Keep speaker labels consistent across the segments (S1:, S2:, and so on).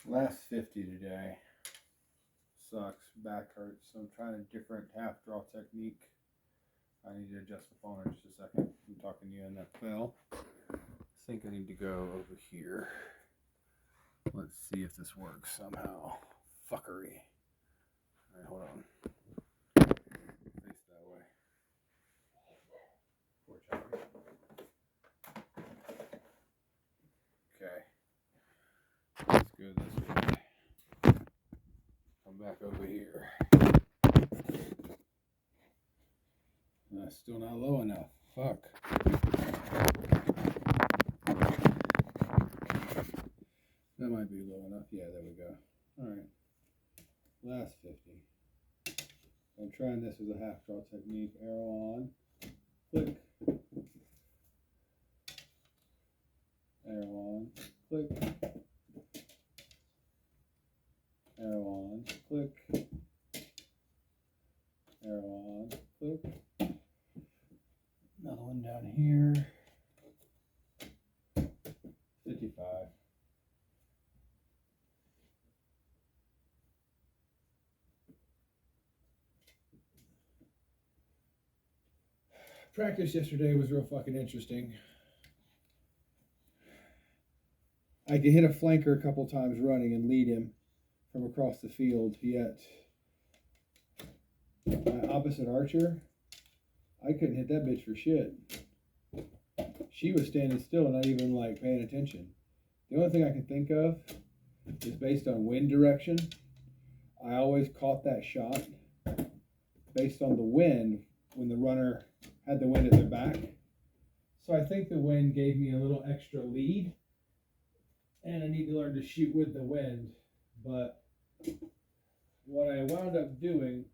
S1: Last 50 today. Sucks. Back hurts. So I'm trying a different half draw technique. I need to adjust the phone in just a second. I'm talking to you and that fell. I think I need to go over here. Let's see if this works somehow. Fuckery. Alright, hold on. Face that way. Poor Charlie. Okay. Let's go this way. Come back over here. Still not low enough. Fuck. That might be low enough. Yeah, there we go. Alright. Last 50. I'm trying this as a half draw technique. Arrow on. Click. Arrow on. Click. Arrow on. Click. Arrow on. Click. Another one down here. 55. Practice yesterday was real fucking interesting. I could hit a flanker a couple times running and lead him from across the field, yet my opposite archer, I couldn't hit that bitch for shit. She was standing still and not even like paying attention. The only thing I can think of is based on wind direction. I always caught that shot based on the wind when the runner had the wind at their back. So I think the wind gave me a little extra lead, and I need to learn to shoot with the wind. But what I wound up doing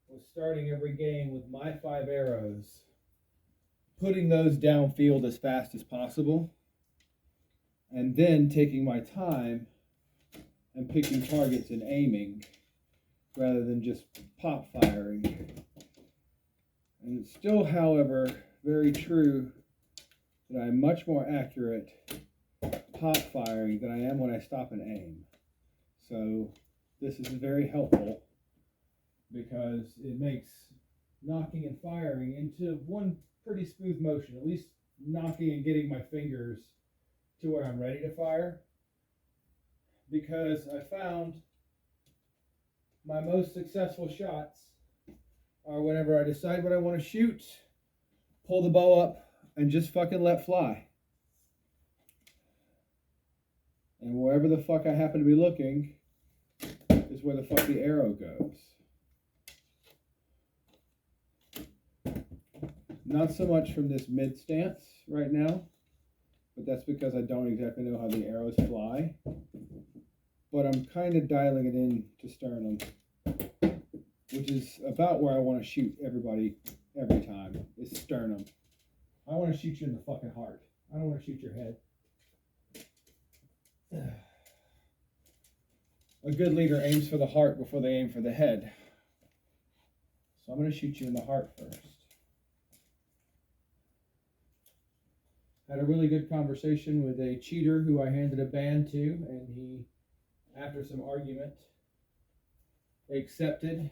S1: was starting every game with my 5 arrows, putting those downfield as fast as possible, and then taking my time and picking targets and aiming rather than just pop firing. And it's still, however, very true that I'm much more accurate pop firing than I am when I stop and aim. So this is very helpful because it makes knocking and firing into one pretty smooth motion, at least knocking and getting my fingers to where I'm ready to fire. Because I found my most successful shots are whenever I decide what I want to shoot, pull the bow up, and just fucking let fly. And wherever the fuck I happen to be looking is where the fuck the arrow goes. Not so much from this mid stance right now, but that's because I don't exactly know how the arrows fly. But I'm kind of dialing it in to sternum, which is about where I want to shoot everybody every time, is sternum. I want to shoot you in the fucking heart. I don't want to shoot your head. A good leader aims for the heart before they aim for the head. So I'm going to shoot you in the heart first. Had a really good conversation with a cheater who I handed a band to, and he, after some argument, accepted,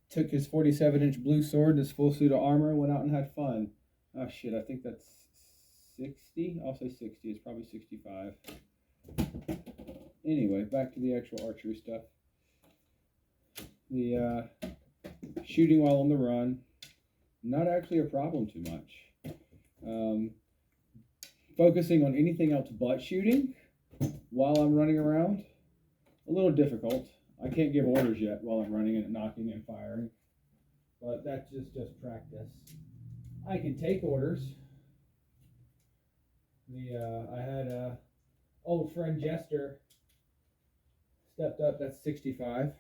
S1: took his 47-inch blue sword and his full suit of armor, went out and had fun. Oh shit, I think that's 60? I'll say 60, it's probably 65. Anyway, back to the actual archery stuff. The shooting while on the run, not actually a problem too much. Focusing on anything else but shooting while I'm running around, a little difficult. I can't give orders yet while I'm running and knocking and firing, but that's just practice. I can take orders. I had a old friend Jester stepped up. That's 65.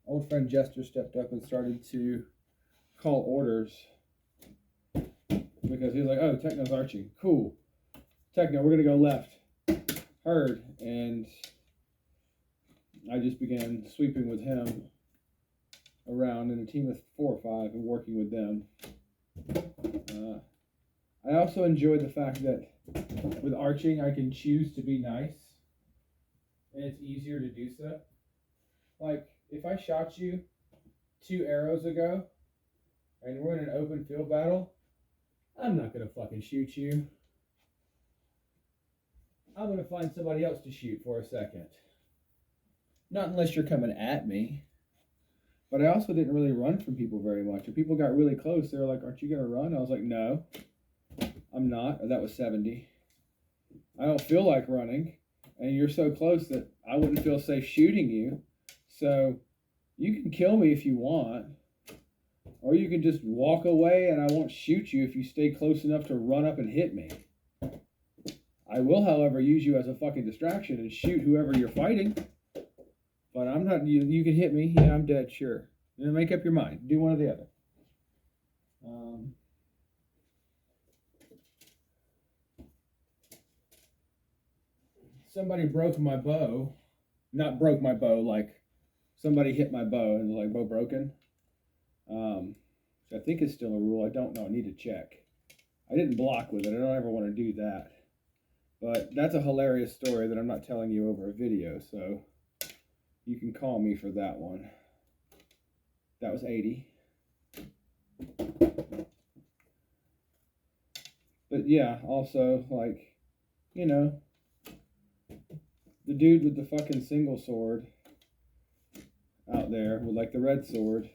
S1: Old friend Jester stepped up and started to call orders because he was like, "Oh, Techno's arching, cool. Techno, we're gonna go left." Heard, and I just began sweeping with him around in a team of 4 or 5 and working with them. I also enjoyed the fact that with arching I can choose to be nice and it's easier to do so. Like, if I shot you 2 arrows ago, and we're in an open field battle, I'm not gonna fucking shoot you. I'm gonna find somebody else to shoot for a second. Not unless you're coming at me. But I also didn't really run from people very much. If people got really close, they were like, "Aren't you gonna run?" I was like, "No, I'm not." Or that was 70. I don't feel like running, and you're so close that I wouldn't feel safe shooting you. So you can kill me if you want, or you can just walk away and I won't shoot you if you stay close enough to run up and hit me. I will, however, use you as a fucking distraction and shoot whoever you're fighting. But I'm not, you can hit me. Yeah, I'm dead, sure. Make up your mind. Do one or the other. Somebody broke my bow. Not broke my bow, like somebody hit my bow and like, bow broken. I think it's still a rule. I don't know. I need to check. I didn't block with it. I don't ever want to do that. But that's a hilarious story that I'm not telling you over a video, so you can call me for that one. That was 80. But yeah, also, like, you know, the dude with the fucking single sword out there with like the red sword,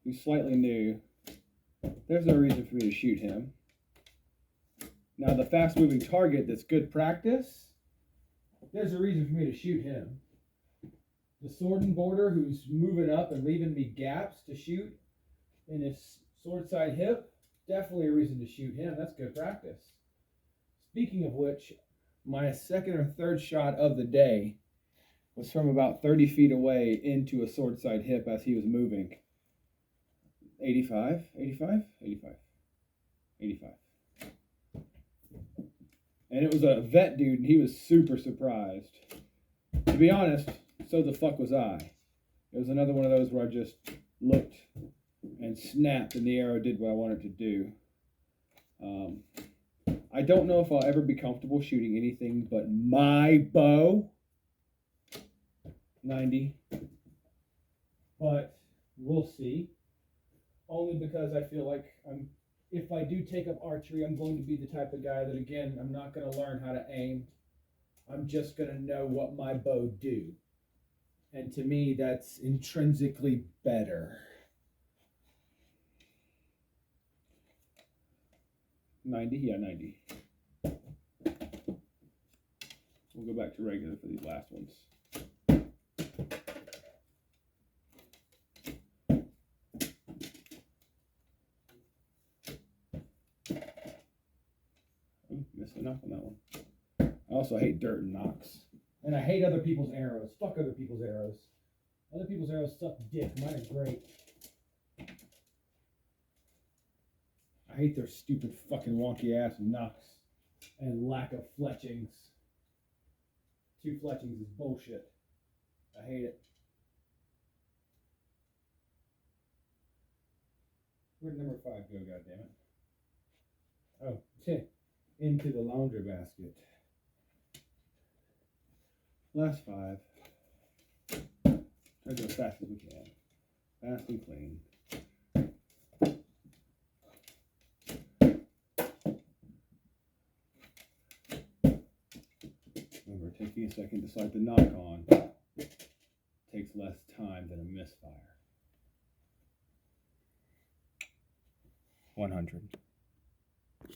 S1: who's slightly new, there's no reason for me to shoot him. Now the fast moving target that's good practice, there's a reason for me to shoot him. The sword and border who's moving up and leaving me gaps to shoot in his sword side hip, definitely a reason to shoot him. That's good practice. Speaking of which, my second or third shot of the day was from about 30 feet away into a sword side hip as he was moving. 85, 85, 85, 85. And it was a vet dude, and he was super surprised. To be honest, so the fuck was I. It was another one of those where I just looked and snapped, and the arrow did what I wanted to do. I don't know if I'll ever be comfortable shooting anything but my bow. 90. But we'll see. Only because I feel like if I do take up archery, I'm going to be the type of guy that, again, I'm not going to learn how to aim. I'm just going to know what my bow do. And to me, that's intrinsically better. 90? Yeah, 90. We'll go back to regular for these last ones. Missed enough on that one. I also hate dirt and nocks. And I hate other people's arrows. Fuck other people's arrows. Other people's arrows suck dick. Mine are great. I hate their stupid fucking wonky ass nocks and lack of fletchings. 2 fletchings is bullshit. I hate it. Where'd number 5 go, goddammit? Oh, okay. Into the laundry basket. Last 5. Try to go as fast as we can. Fast and clean. Remember, taking a second to slide the knock on takes less time than a misfire. 100.